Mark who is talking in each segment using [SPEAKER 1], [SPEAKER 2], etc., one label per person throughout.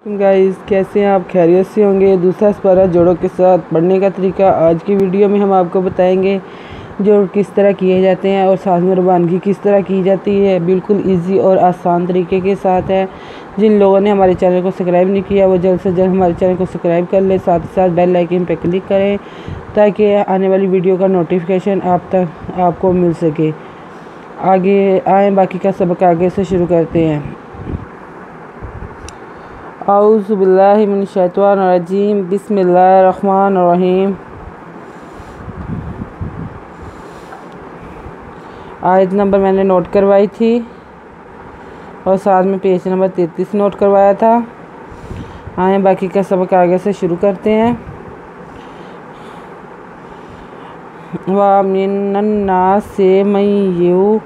[SPEAKER 1] Guys, कैसे हैं आप? खैरियत से होंगे। दूसरा स्पारा जोड़ों के साथ पढ़ने का तरीका आज की वीडियो में हम आपको बताएंगे। जोड़ किस तरह किए जाते हैं और साथ में रवानगी किस तरह की जाती है, बिल्कुल इजी और आसान तरीके के साथ है। जिन लोगों ने हमारे चैनल को सब्सक्राइब नहीं किया वो जल्द से जल्द हमारे चैनल को सब्सक्राइब कर ले, साथ ही साथ बेल आइकन पर क्लिक करें ताकि आने वाली वीडियो का नोटिफिकेशन आप तक आपको मिल सके। आगे आए, बाकी का सबक आगे से शुरू करते हैं। औज़ु बिल्लाहि मिनश शैतानिर रजीम, बिस्मिल्लाहिर रहमानिर रहीम। आयत नंबर मैंने नोट करवाई थी और साथ में पेज नंबर 33 नोट करवाया था। आए, बाकी का सबक आगे से शुरू करते हैं। वा मिनन नास से मय्यू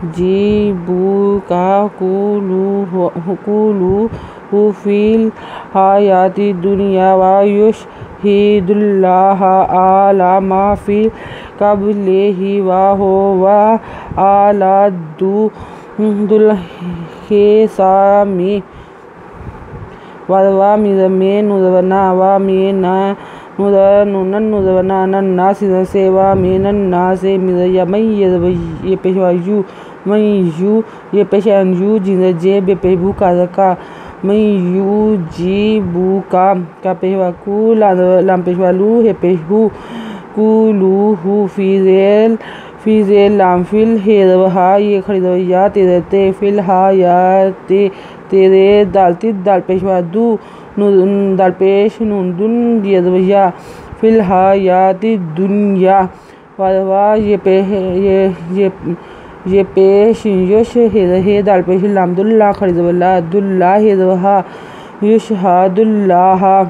[SPEAKER 1] जीबू का कुलू फिल हायाती दुनिया व युशहिदुल्लाह अला मा फी क़ब्लिही व हुवा अला दुल हिसामी व मिज़मे नुज़वना व मिना नुज़वना नन्नास से व मिनन्नास ये पेशवायु मय्यू ये पेशायु जिनजे बेपेबू का मय्यू जी बू का पेशवा कु लाम पेशवालू हे पेशू कुलू हु फीजेल लाम फिल हेदवहा ये खरीदवैया तेरे फिल हा या तेरे दालती दाल पेशवा दू दाल पेश नून येदवैया फिल हा या दुनिया वाह ये पेश युश हे दाल पेश लामदुल्ला खरीदवल्ला दुल्ला हेदवहा युशहादुल्लाह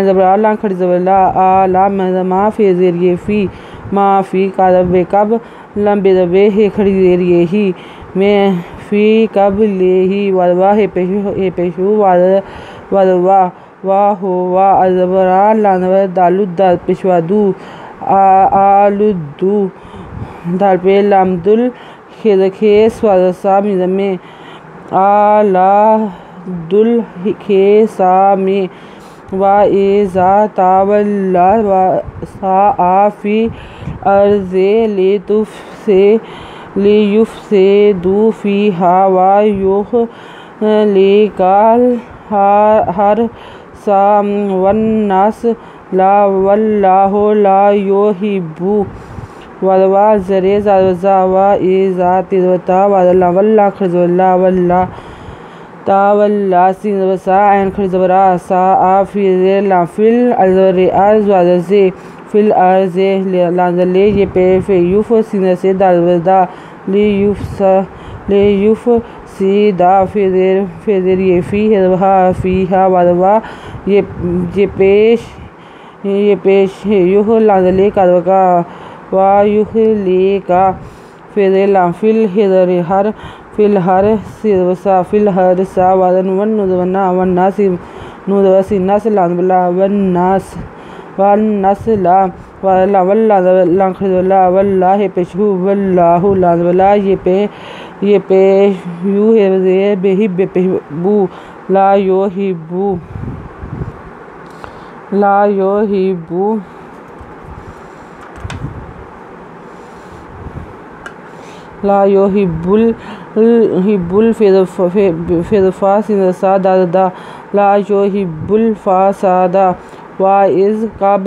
[SPEAKER 1] ज़बराला खरीदवल्ला आला मा फेज़ेर ये फ़ी माफ़ी कादबे कब लंबे दबे हे खरीदेर ही मैं फ़ी कब ले ही वदवा हे पेशु वदवा वाह हो वाह ज़बरा लानव दालु दाल पेशवादू आलुदू दाल पे लामदुल खेस वादसा मिज़मे आला दुल खेसा में व एज़ा तावल्ला व साफ़ी अर्ज़े ले युफ से दू फ़ी हा व युह लेकाल हर सा वन्नास ला वल्लाहु ला युहिब्बु वदवा ज़रे ज़ावज़ा व एज़ा तिज़वता वदला वल्ला खरज़वल्ला वल्ला तावल्ला सिनवसा ऐन खरज़वरा सा आफ़िज़े लाफ़िल अज़रे अज़वाज़े फिल अर्ज़े लाज़ले ये पे फे युफ सिन से दालवदा ले युफ सी दा फेज़ेर ये फ़ी हेदवहा फ़ी हा वदवा ये पेश युह लाज़ले कादवका वायुह ले का फेज़े लाफ़िल हेदरे हर फिल हर सिवसा फिल हर सा वादन वन नुज़वना वन्नास नुज़वसी नस लानबला वन्नास ला वाला वल्ला खरीदवल्ला वल्ला हे पेशहू वल्लाहु लानबला ये पे यू हे बेही बेपेबू ला यो हिबू ला यो हिब्बुल फ़िज़फ़ा सिनसा दादा ला यो हिब्बुल फ़ासादा वा इज़ कब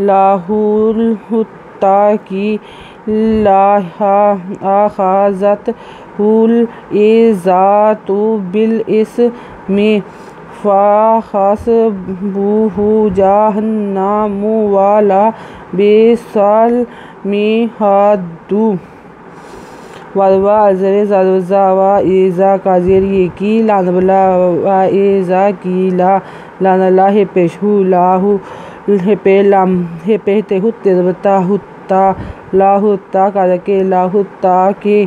[SPEAKER 1] लाहुल हुत्ता की लाहा आखाज़त हुल इज़ातु बिल इस में फ़ाख़स बूहू जहन्नमु वाला बेसाल में हादू वदवा अज़रे ज़ावज़ा व एज़ा काज़ेर ये की लानबला व एज़ा की लानला हे पेशहू लाहू हे पे लाम हे पे ते हुत्ते ज़बता हुत्ता ला हुत्ता कादके ला हुत्ता के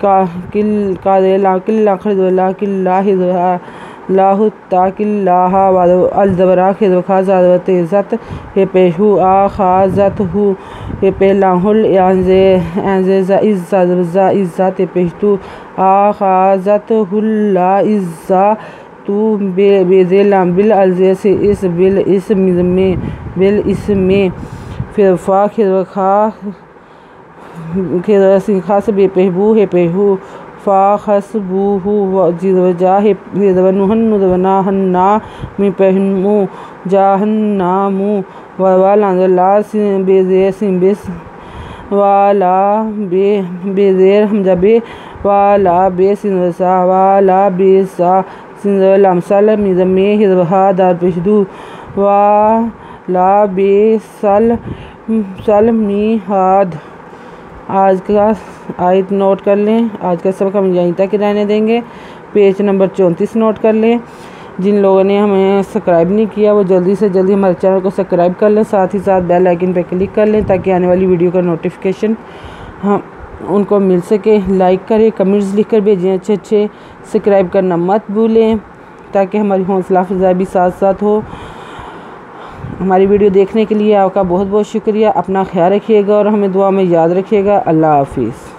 [SPEAKER 1] का किल कादे ला किल्ला खरीदवल्ला किल्ला हिज़हा लाहु ताकिल्लाह अलजबरा खिदवखा ज़ादवत इज़्ज़त हे पेशु आ खाज़त हु हे पेलाहुल एंज़े ज़ा इज़्ज़त हे पेशतु आ खाज़त हुल्ला इज़्ज़ा तू बेज़ेलाम बिल अलज़े से इस बिल इसमें फिर फ़ा खिदवखा खास बेपहबू हे पेहू फ़ा खसबूहु जिज़वजा हे ज़वनुहन्नुज़वना हन्ना मी पहनमू जाहन्नामू वाला बेज़े सिम्बिस वाला बेज़ेर हमजा बे वाला बे सिंवसा वाला बेसा सिंवलामसल मिज़मे हिज़वहा दार पेशदू वाला बेसल सल मीहाद। आज का आयत नोट कर लें। आज का सबक हम यहीं तक रहने देंगे। पेज नंबर 34 नोट कर लें। जिन लोगों ने हमें सब्सक्राइब नहीं किया वो जल्दी से जल्दी हमारे चैनल को सब्सक्राइब कर लें, साथ ही साथ बेल आइकन पर क्लिक कर लें ताकि आने वाली वीडियो का नोटिफिकेशन हम उनको मिल सके। लाइक करें, कमेंट्स लिख कर भेजें अच्छे। सब्सक्राइब करना मत भूलें ताकि हमारी हौसला अफजाई भी साथ साथ हो। हमारी वीडियो देखने के लिए आपका बहुत बहुत शुक्रिया। अपना ख्याल रखिएगा और हमें दुआ में याद रखिएगा। अल्लाह हाफिज़।